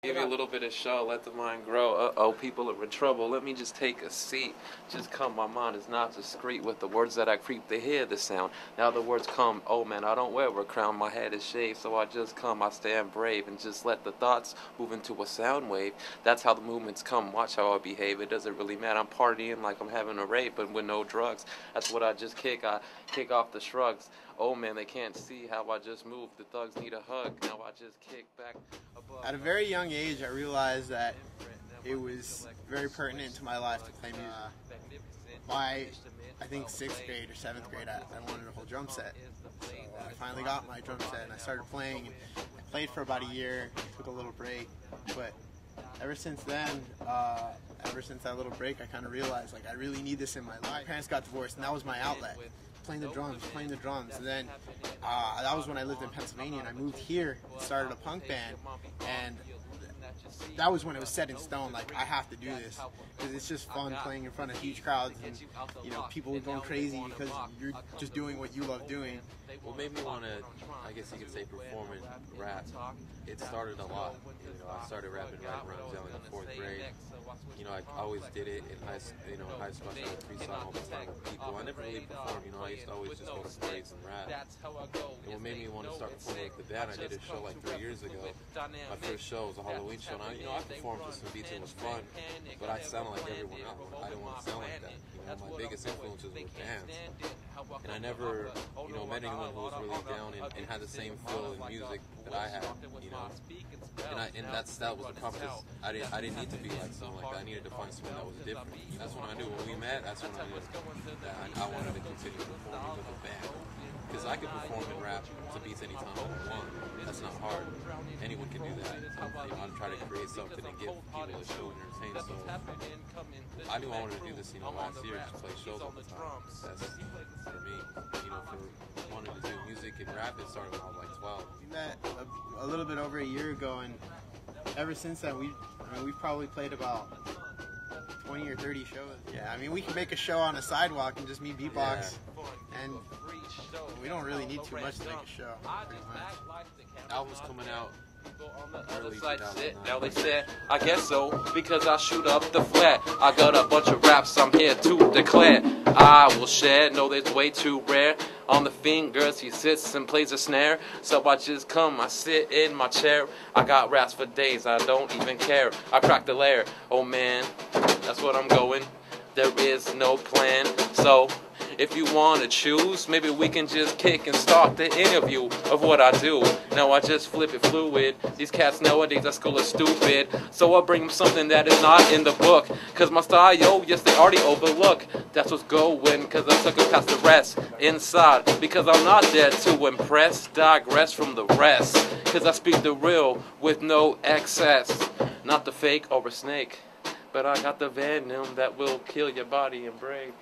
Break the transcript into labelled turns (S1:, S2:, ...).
S1: Give you a little bit of show, let the mind grow. Uh-oh, people are in trouble. Let me just take a seat. Just come, my mind is not discreet with the words that I creep. They hear the sound. Now the words come, oh man, I don't wear a crown. My head is shaved, so I just come. I stand brave and just let the thoughts move into a sound wave. That's how the movements come. Watch how I behave. It doesn't really matter. I'm partying like I'm having a rave, but with no drugs. That's what I just kick. I kick off the shrugs. Oh man, they can't see how I just move. The thugs need a hug. Now I just kick back above.
S2: At a very young age, I realized that it was very pertinent to my life to play music. By, I think, 6th grade or 7th grade, I wanted a whole drum set. So I finally got my drum set and I started playing. I played for about a year, took a little break, but ever since then, ever since that little break, I kind of realized like I really need this in my life. My parents got divorced and that was my outlet. Playing the drums, and then that was when I lived in Pennsylvania, and I moved here and started a punk band, and that was when it was set in stone, like, I have to do this, because it's just fun playing in front of huge crowds, and, you know, people going crazy because you're just doing what you love doing.
S3: What made me want to, I guess you could say, perform and rap, it started a lot. You know, I started rapping right around I was in the 4th grade. You know, I always did it in high school. I started freestyle all the time with people. I never really performed. You know, I used to always just go to parades and rap. And what made me want to start performing with the band, I did a show like 3 years ago. My first show was a Halloween show. And I performed to some beats. It was fun, but I sounded like everyone else. I didn't want to sound like that. You know, my biggest influences were bands, and I never, you know, met anyone who was really down and had the same feel in music that I had. You know, and that was the problem. Because I didn't need to be like someone like that. I needed to find someone that was different. That's when I knew when we met. That's when I knew that I wanted to continue performing with a band. Because I could perform and rap to beats anytime I want. That's not hard. Anyone can do that. I'm trying to create something and give people a show and entertain. So I knew I wanted to do this, you know, last year, just play shows all the time. That's for me, you know, for wanting to do music and rap. It started when I was like 12.
S2: We met a little bit over a year ago, and ever since then, we've probably played about 20 or 30 shows. Yeah, I mean, we can make a show on a sidewalk and just me beatbox, and we don't really need too much to make a show, pretty much.
S3: Album's coming out early
S1: Now they said, I guess so, because I shoot up the flat. I got a bunch of raps I'm here to declare. I will share, no, that's way too rare. On the fingers he sits and plays a snare. So I just come, I sit in my chair. I got raps for days, I don't even care. I crack the lair, oh man, that's what I'm going. There is no plan, so if you want to choose, maybe we can just kick and start the interview of what I do. Now I just flip it fluid. These cats nowadays at school are stupid. So I bring them something that is not in the book. Cause my style, yes, they already overlook. That's what's going, cause I took it past the rest inside. Because I'm not there to impress, digress from the rest. Cause I speak the real with no excess. Not the fake or a snake. But I got the venom that will kill your body and break.